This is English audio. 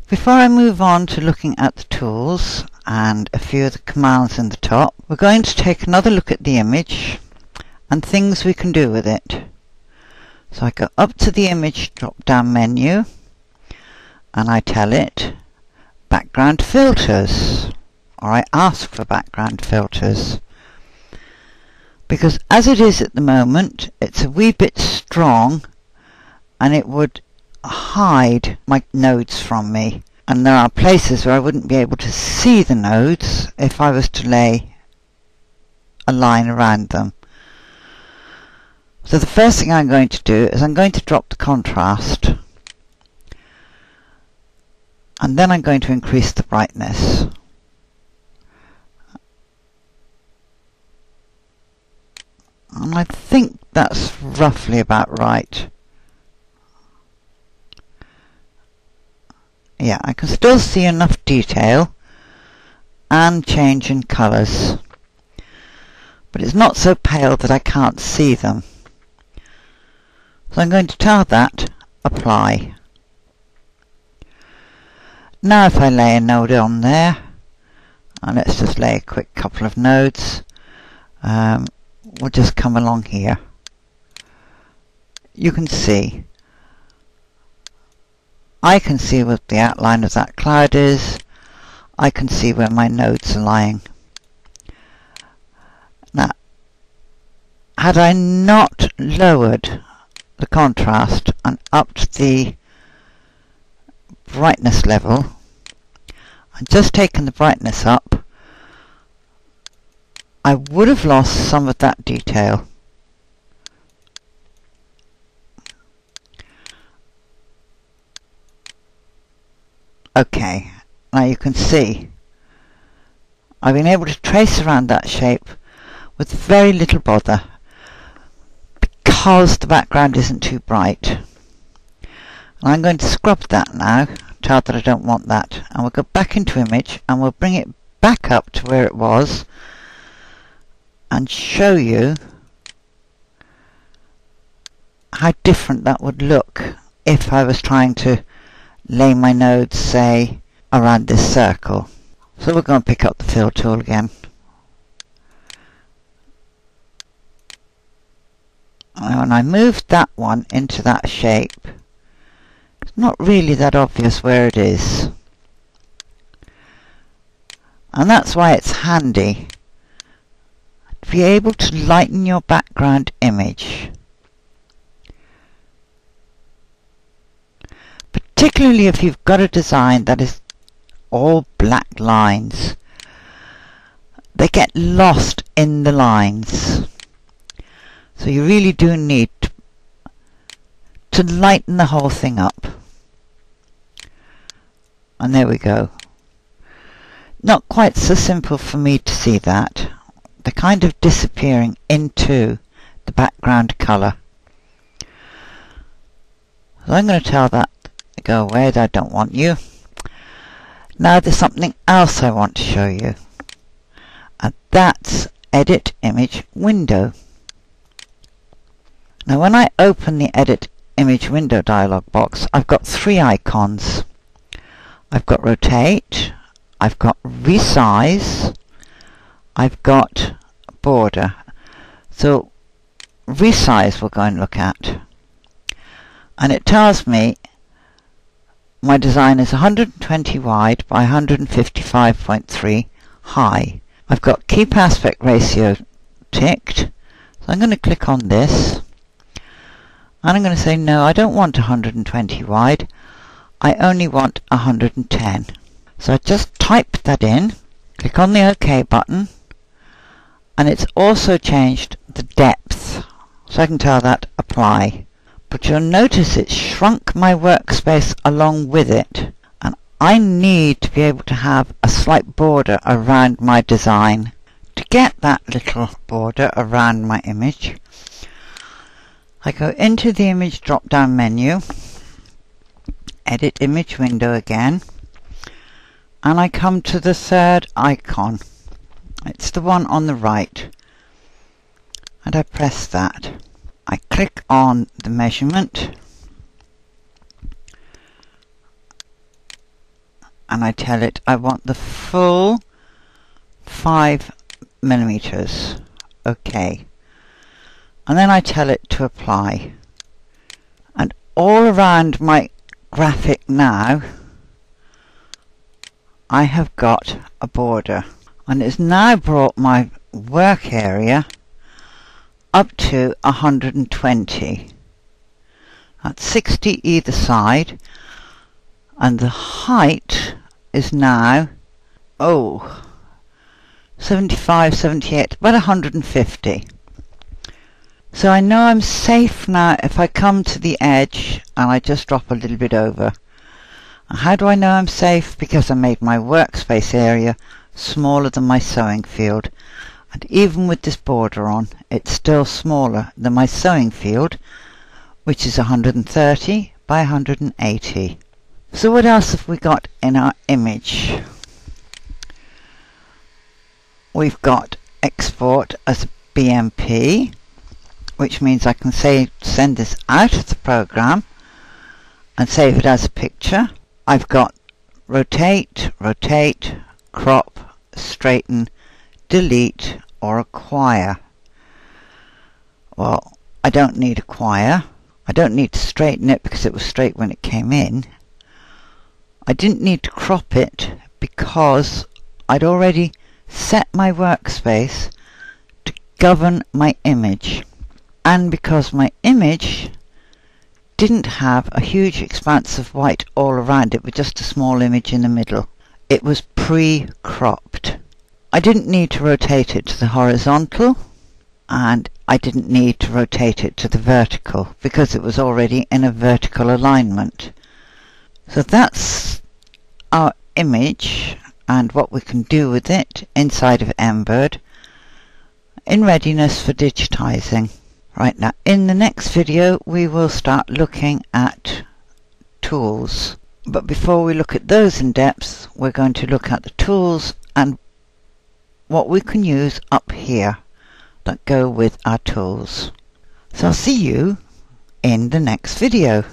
Before I move on to looking at the tools and a few of the commands in the top, we're going to take another look at the image and things we can do with it. So I go up to the image drop-down menu and I tell it background filters, or I ask for background filters. Because as it is at the moment, it's a wee bit strong and it would hide my nodes from me. And there are places where I wouldn't be able to see the nodes if I was to lay a line around them. So the first thing I'm going to do is I'm going to drop the contrast. And then I'm going to increase the brightness. And I think that's roughly about right. Yeah, I can still see enough detail and change in colours. But it's not so pale that I can't see them. So I'm going to tell that apply. Now if I lay a node on there, and let's just lay a quick couple of nodes, we'll just come along here. You can see, I can see what the outline of that cloud is. I can see where my nodes are lying. Now, had I not lowered the contrast and upped the brightness level, and just taken the brightness up, I would have lost some of that detail. Okay, now you can see I've been able to trace around that shape with very little bother because the background isn't too bright. And I'm going to scrub that now, tell that I don't want that, and we'll go back into image and we'll bring it back up to where it was and show you how different that would look if I was trying to lay my nodes, say, around this circle. So we're going to pick up the fill tool again. And when I moved that one into that shape, it's not really that obvious where it is. And that's why it's handy to be able to lighten your background image. Particularly if you've got a design that is all black lines. They get lost in the lines. So you really do need to lighten the whole thing up. And there we go. Not quite so simple for me to see that. They're kind of disappearing into the background colour. So I'm going to tell that go away, I don't want you. Now there's something else I want to show you, and that's Edit Image Window. Now when I open the Edit Image Window dialog box, I've got three icons. I've got Rotate, I've got Resize, I've got Border. So Resize we'll go and look at, and it tells me my design is 120 wide by 155.3 high. I've got Keep Aspect Ratio ticked, so I'm going to click on this and I'm going to say no, I don't want 120 wide, I only want 110. So I just type that in, click on the OK button, and it's also changed the depth, so I can tell that apply. But you'll notice it shrunk my workspace along with it, and I need to be able to have a slight border around my design. To get that little border around my image, I go into the image drop down menu, Edit Image Window again, and I come to the third icon. It's the one on the right, and I press that. I click on the measurement and I tell it I want the full 5mm. OK. And then I tell it to apply. And all around my graphic now, I have got a border. And it's now brought my work area up to 120. That's 60 either side. And the height is now, 75, 78, about 150. So I know I'm safe now if I come to the edge and I just drop a little bit over. And how do I know I'm safe? Because I made my workspace area smaller than my sewing field. And even with this border on, it's still smaller than my sewing field, which is 130 by 180. So what else have we got in our image? We've got export as a BMP, which means I can send this out of the program and save it as a picture. I've got rotate, crop, straighten, delete, or acquire. Well, I don't need acquire. I don't need to straighten it because it was straight when it came in. I didn't need to crop it because I'd already set my workspace to govern my image, and because my image didn't have a huge expanse of white all around it with just a small image in the middle. It was pre-cropped. I didn't need to rotate it to the horizontal, and I didn't need to rotate it to the vertical because it was already in a vertical alignment. So that's our image and what we can do with it inside of embird in readiness for digitizing. Right, now in the next video we will start looking at tools. But before we look at those in depth, we're going to look at the tools and what we can use up here that go with our tools. So I'll see you in the next video.